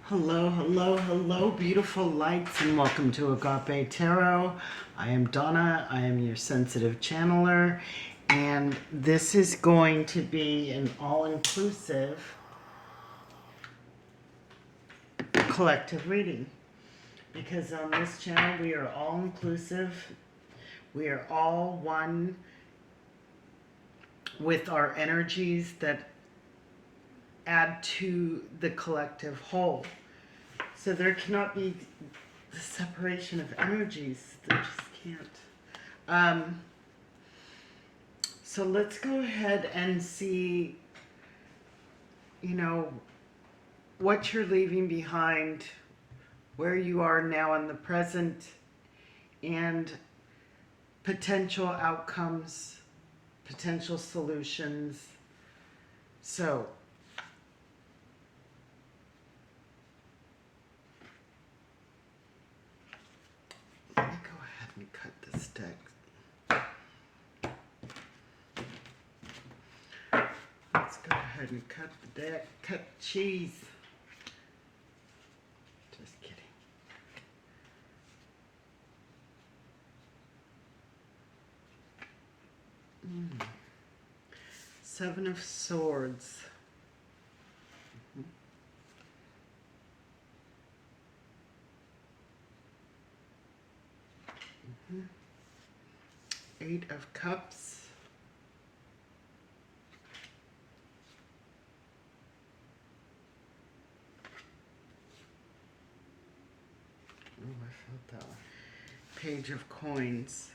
Hello, hello, hello, beautiful lights, and welcome to Agape Tarot. I am Donna. I am your sensitive channeler, and this is going to be an all-inclusive collective reading. Because on this channel, we are all-inclusive. We are all one with our energies that add to the collective whole. So there cannot be the separation of energies. There just can't. So let's go ahead and see, what you're leaving behind, where you are now in the present, and potential outcomes, potential solutions. So, let me go ahead and cut this deck. Let's go ahead and cut the deck, cut cheese. Just kidding. Seven of Swords. Eight of Cups. Oh, I felt that one. Page of Coins.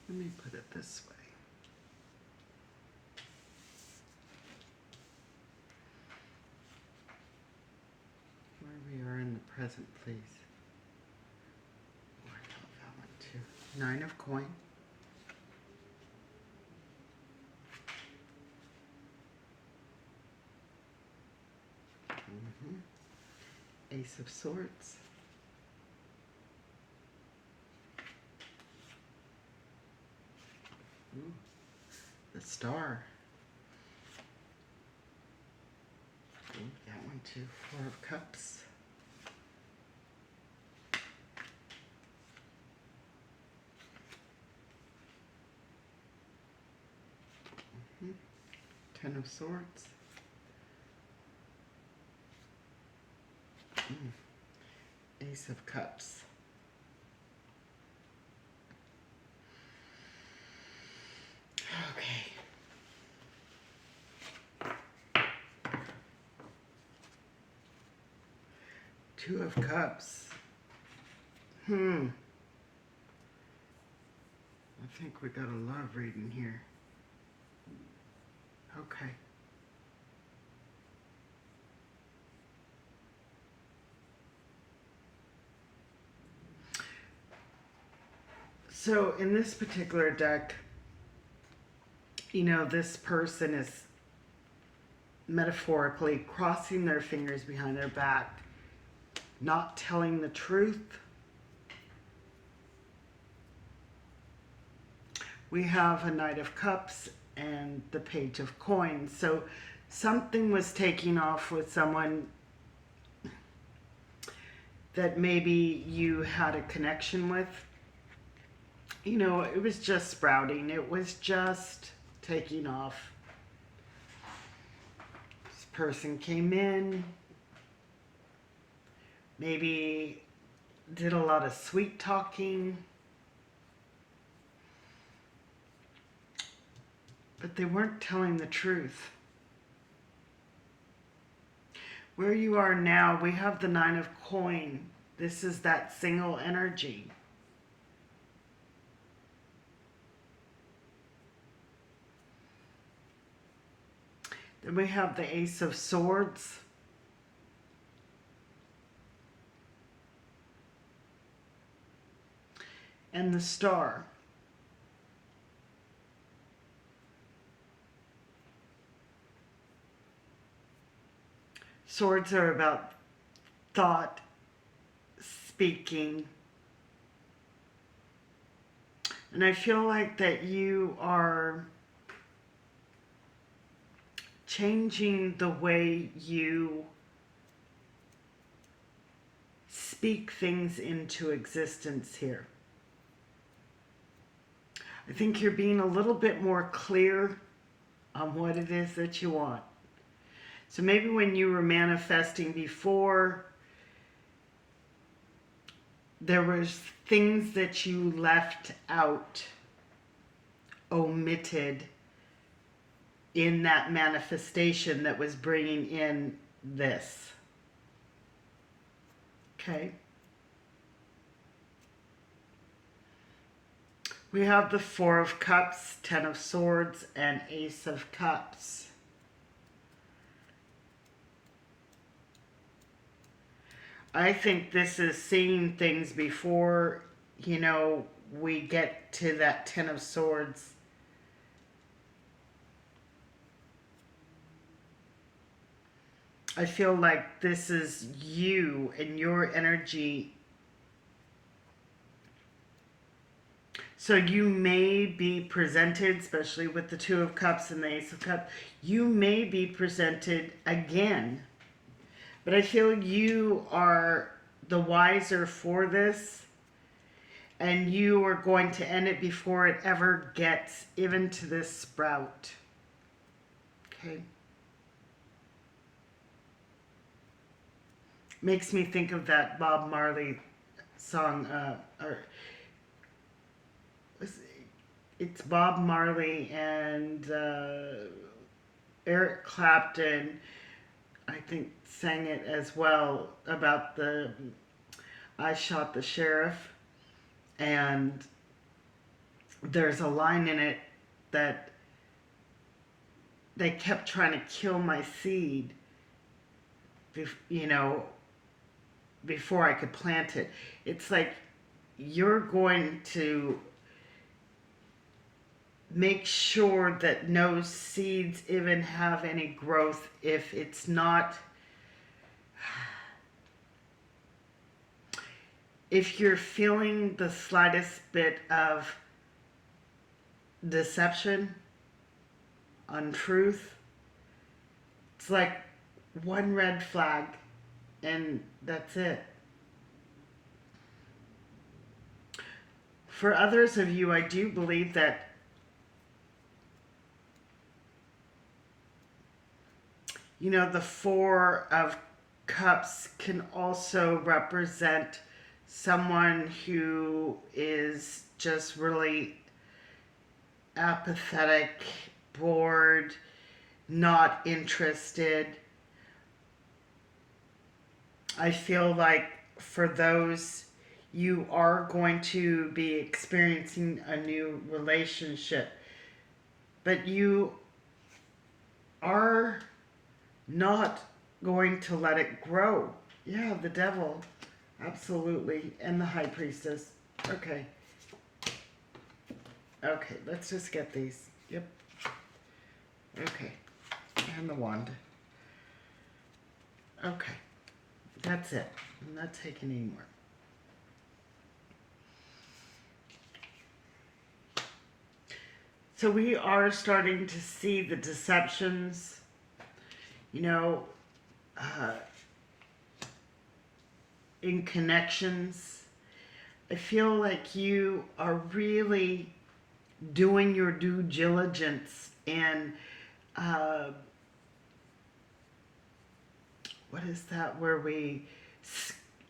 Let me put it this way. Where we are in the present, please. Oh, I felt that one too. Nine of Coin. Ace of Swords. Ooh, the Star. Ooh, that one too. Four of Cups. Ten of Swords. Ace of Cups. Okay. Two of Cups. I think we got a love reading here. Okay. So in this particular deck, this person is metaphorically crossing their fingers behind their back, not telling the truth. We have a Knight of Cups and the Page of Coins. So something was taking off with someone that maybe you had a connection with. It was just sprouting. It was just taking off. This person came in, maybe did a lot of sweet talking, but they weren't telling the truth. Where you are now, we have the Nine of Coin. This is that single energy. Then we have the Ace of Swords. And the Star. Swords are about thought, speaking. And I feel like that you are changing the way you speak things into existence here. I think you're being a little bit more clear on what it is that you want. So maybe when you were manifesting before, there was things that you left out, omitted in that manifestation that was bringing in this. Okay? We have the Four of Cups, Ten of Swords, and Ace of Cups. I think this is seeing things before, we get to that Ten of Swords. I feel like this is you and your energy. So you may be presented, especially with the Two of Cups and the Ace of Cups, you may be presented again. But I feel you are the wiser for this, and you are going to end it before it ever gets even to this sprout. Okay? Makes me think of that Bob Marley song, it's Bob Marley and Eric Clapton, I think, sang it as well, about the I Shot the Sheriff. And there's a line in it that they kept trying to kill my seed, before I could plant it. It's like you're going to make sure that no seeds even have any growth if it's not, if you're feeling the slightest bit of deception, untruth, it's like one red flag and that's it. For others of you, I do believe that the Four of Cups can also represent someone who is just really apathetic, bored, not interested. I feel like for those, you are going to be experiencing a new relationship, but you are not going to let it grow. Yeah, the Devil, absolutely, and the High Priestess. Okay, let's just get these. Yep. Okay, and the Wand. Okay, that's it. I'm not taking any more. So we are starting to see the deceptions, in connections. I feel like you are really doing your due diligence and what is that where we,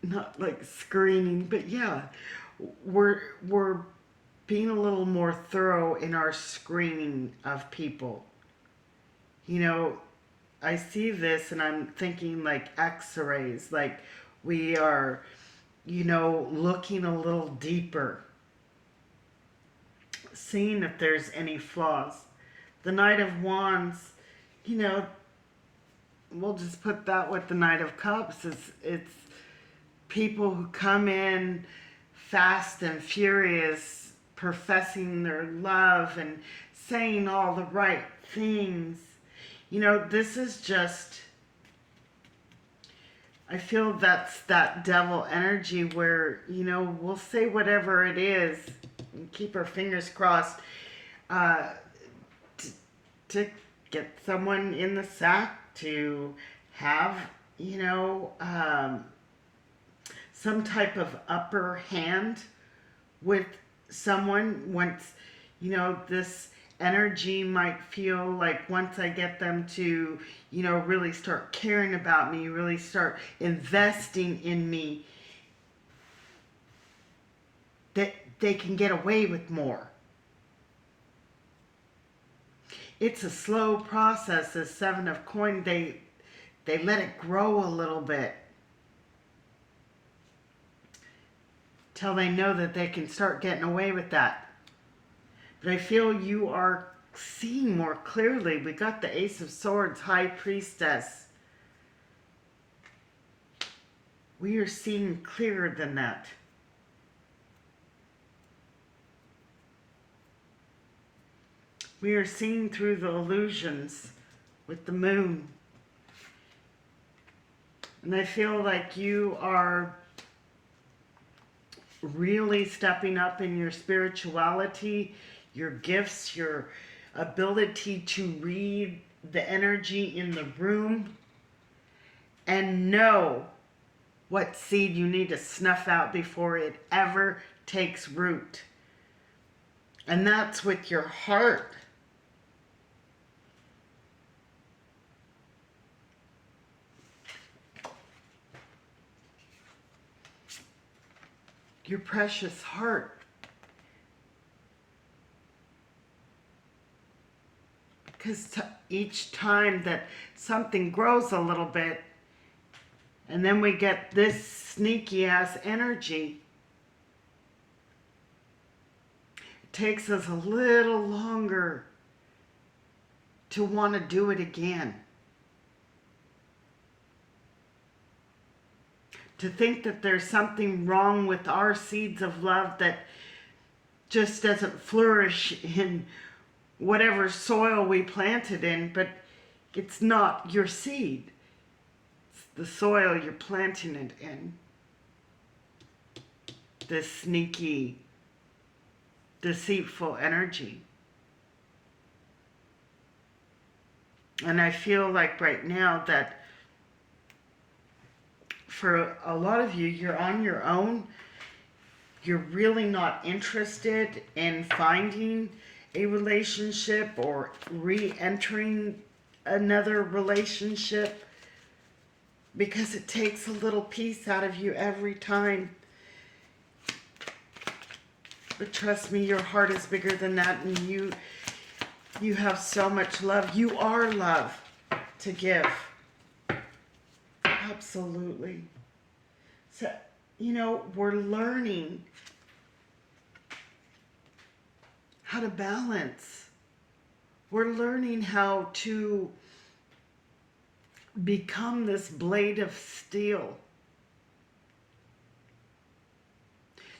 not like screening, but yeah, we're being a little more thorough in our screening of people. I see this and I'm thinking like x-rays, like we are, looking a little deeper, seeing if there's any flaws. The Knight of Wands, we'll just put that with the Knight of Cups. It's people who come in fast and furious, professing their love and saying all the right things. This is just, I feel that's that devil energy where, we'll say whatever it is and keep our fingers crossed to get someone in the sack to have, some type of upper hand with someone once, this energy might feel like once I get them to, really start caring about me, really start investing in me, that they can get away with more. It's a slow process. The Seven of Coins, they let it grow a little bit till they know that they can start getting away with that. But I feel you are seeing more clearly. We got the Ace of Swords, High Priestess. We are seeing clearer than that. We are seeing through the illusions with the moon. And I feel like you are really stepping up in your spirituality, your gifts, your ability to read the energy in the room and know what seed you need to snuff out before it ever takes root. And that's with your heart. Your precious heart. Because each time that something grows a little bit, and then we get this sneaky ass energy, it takes us a little longer to want to do it again. To think that there's something wrong with our seeds of love that just doesn't flourish in whatever soil we planted in, but it's not your seed. It's the soil you're planting it in. This sneaky, deceitful energy. And I feel like right now that for a lot of you, you're on your own. You're really not interested in finding a relationship or re-entering another relationship because it takes a little piece out of you every time. But trust me, your heart is bigger than that, and you have so much love. You are love to give. Absolutely. So, we're learning how to balance. We're learning how to become this blade of steel.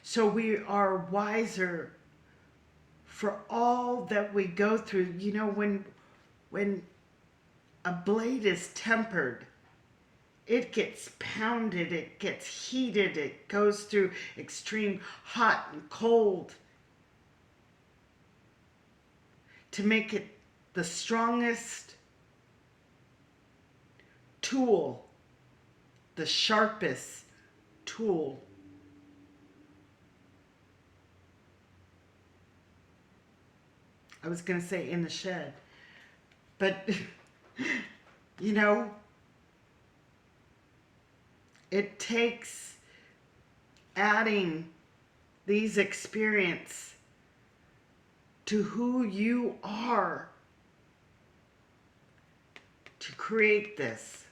So we are wiser for all that we go through. When a blade is tempered, it gets pounded, it gets heated, it goes through extreme hot and cold to make it the strongest tool, the sharpest tool. I was going to say in the shed, but it takes adding these experiences to who you are to create this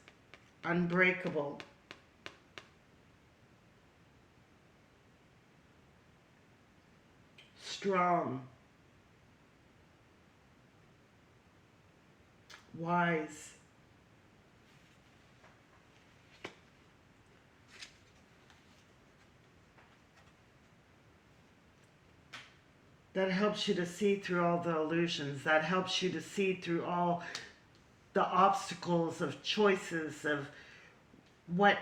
unbreakable, strong, wise, that helps you to see through all the illusions, that helps you to see through all the obstacles of choices of what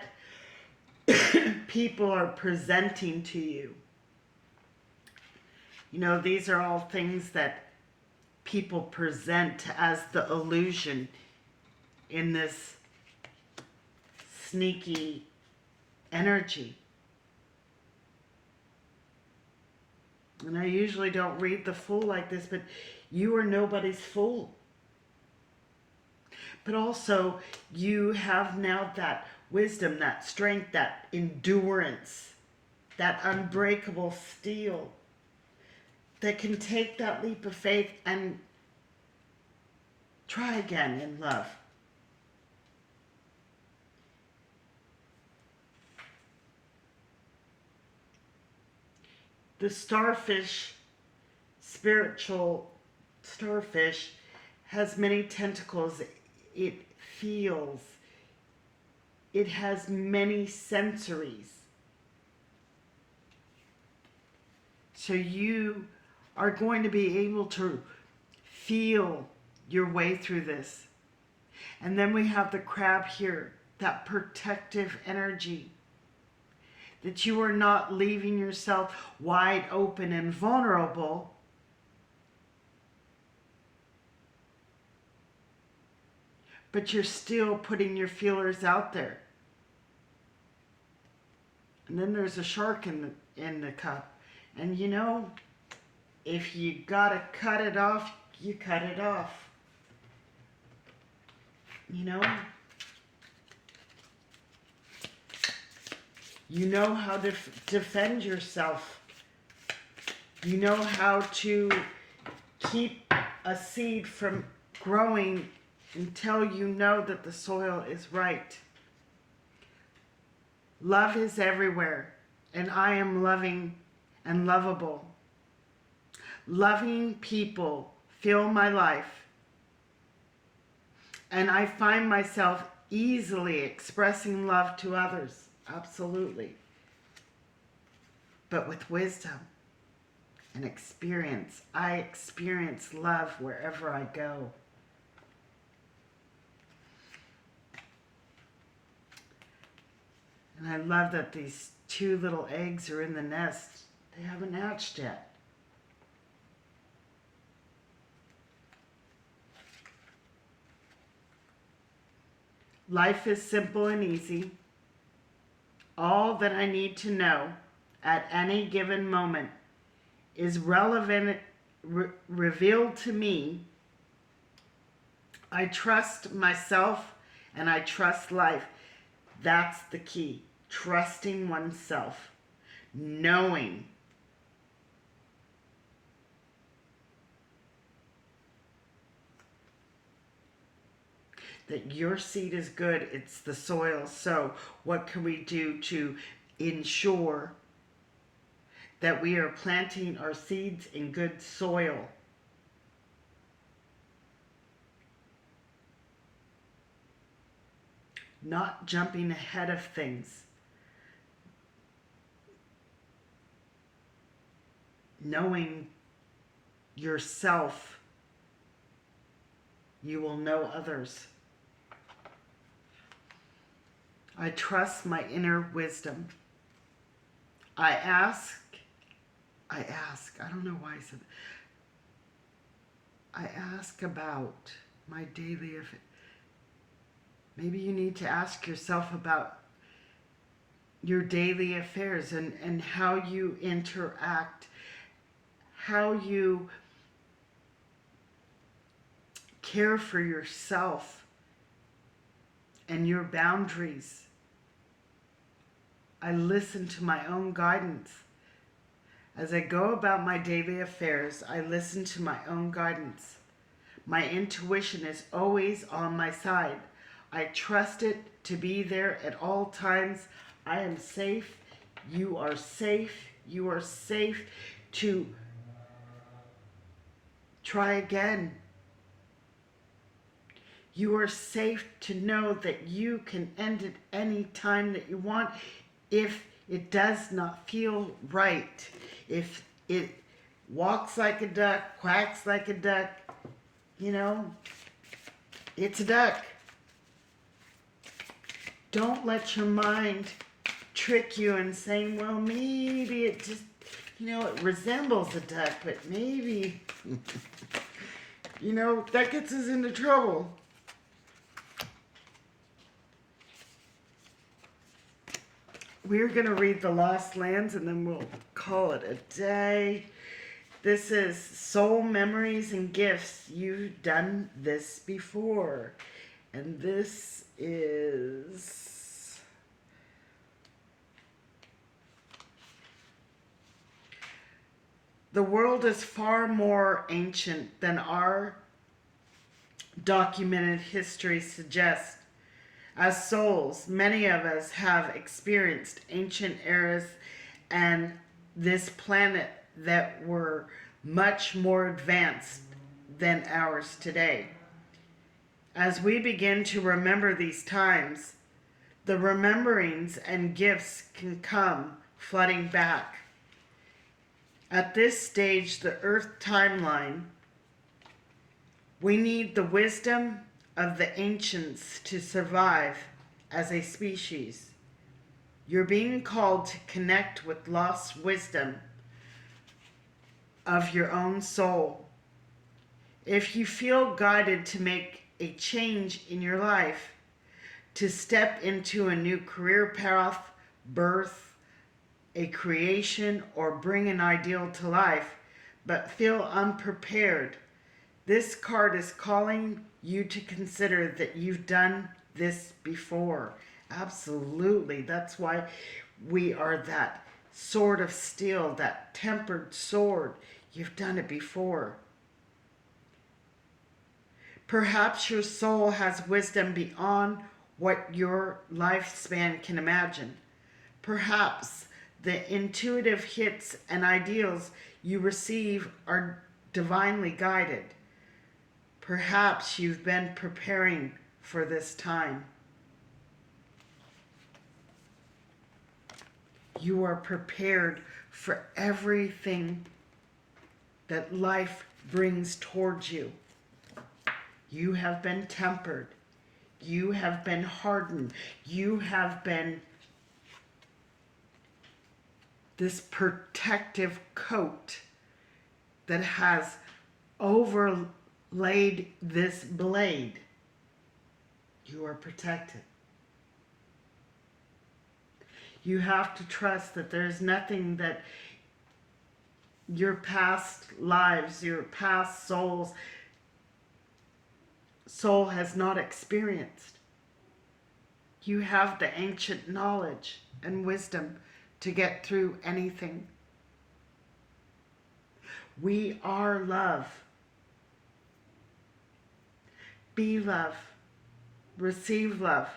people are presenting to you. These are all things that people present as the illusion in this sneaky energy. And I usually don't read the Fool like this, but you are nobody's fool. But also, you have now that wisdom, that strength, that endurance, that unbreakable steel that can take that leap of faith and try again in love. The starfish, spiritual starfish, has many tentacles. It feels. It has many sensories. So you are going to be able to feel your way through this. And then we have the crab here, that protective energy. That you are not leaving yourself wide open and vulnerable, but you're still putting your feelers out there. And then there's a shark in the cup. And you know, if you gotta cut it off, you cut it off. You know? You know how to defend yourself. You know how to keep a seed from growing until you know that the soil is right. Love is everywhere, and I am loving and lovable. Loving people fill my life, and I find myself easily expressing love to others. Absolutely. But with wisdom and experience, I experience love wherever I go. And I love that these 2 little eggs are in the nest. They haven't hatched yet. Life is simple and easy. All that I need to know at any given moment is relevant, revealed to me. I trust myself and I trust life. That's the key. Trusting oneself. Knowing that your seed is good. It's the soil. So what can we do to ensure that we are planting our seeds in good soil? Not jumping ahead of things. Knowing yourself, you will know others. I trust my inner wisdom. I ask, I don't know why I said that. I ask about my daily affairs. Maybe you need to ask yourself about your daily affairs and how you interact, how you care for yourself and your boundaries. I listen to my own guidance. As I go about my daily affairs, I listen to my own guidance. My intuition is always on my side. I trust it to be there at all times. I am safe. You are safe. You are safe to try again. You are safe to know that you can end it any time that you want if it does not feel right. If it walks like a duck, quacks like a duck, you know, it's a duck. Don't let your mind trick you in saying, well, maybe it just, you know, it resembles a duck, but maybe You know, that gets us into trouble. We're going to read the Lost Lands and then we'll call it a day. This is Soul Memories and Gifts. You've done this before. And this is... The world is far more ancient than our documented history suggests. As souls, many of us have experienced ancient eras and this planet that were much more advanced than ours today. As we begin to remember these times, the rememberings and gifts can come flooding back. At this stage, the Earth timeline, we need the wisdom of the ancients to survive as a species. You're being called to connect with lost wisdom of your own soul. If you feel guided to make a change in your life, to step into a new career path, birth, a creation, or bring an ideal to life, but feel unprepared, this card is calling you to consider that you've done this before. Absolutely. That's why we are that sword of steel, that tempered sword. You've done it before. Perhaps your soul has wisdom beyond what your lifespan can imagine. Perhaps the intuitive hits and ideals you receive are divinely guided. Perhaps you've been preparing for this time. You are prepared for everything that life brings towards you. You have been tempered. You have been hardened. You have been this protective coat that has overlaid this blade. You are protected. You have to trust that there's nothing that your past lives, your past soul has not experienced. You have the ancient knowledge and wisdom to get through anything. We are love. Be love. Receive love.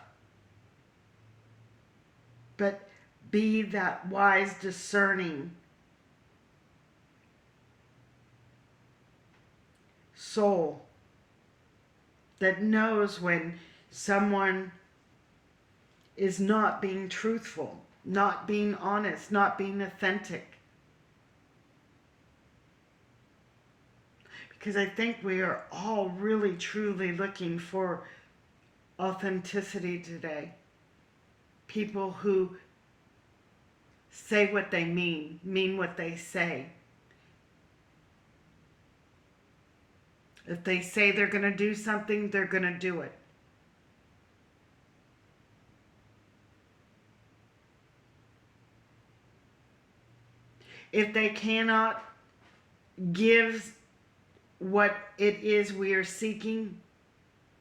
But be that wise, discerning soul that knows when someone is not being truthful, not being honest, not being authentic. Because I think we are all really truly looking for authenticity today. People who say what they mean what they say. If they say they're going to do something, they're going to do it. If they cannot give what it is we are seeking,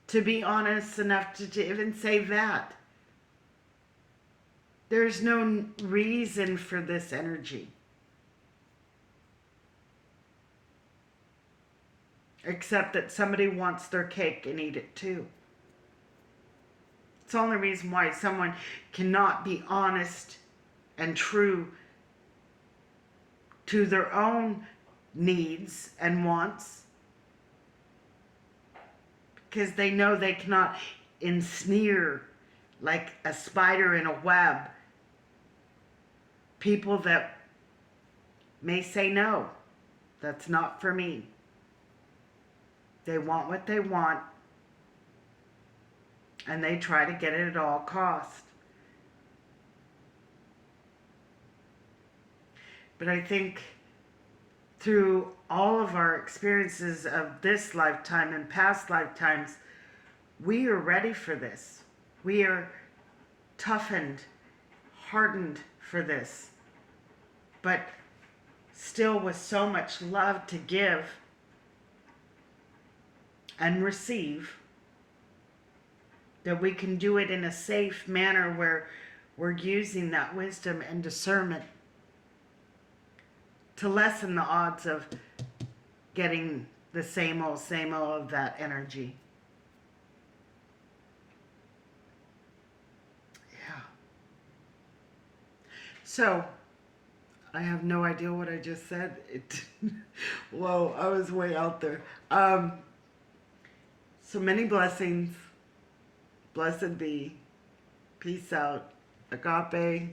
to be honest enough to even say that. There's no reason for this energy. Except that somebody wants their cake and eat it too. It's the only reason why someone cannot be honest and true to their own needs and wants. Because they know they cannot ensnare like a spider in a web people that may say, no, that's not for me. They want what they want, and they try to get it at all costs. But I think through all of our experiences of this lifetime and past lifetimes, we are ready for this. We are toughened, hardened for this. But still with so much love to give and receive, that we can do it in a safe manner where we're using that wisdom and discernment to lessen the odds of getting the same old of that energy. Yeah. So, I have no idea what I just said. Whoa, I was way out there. So many blessings. Blessed be. Peace out. Agape.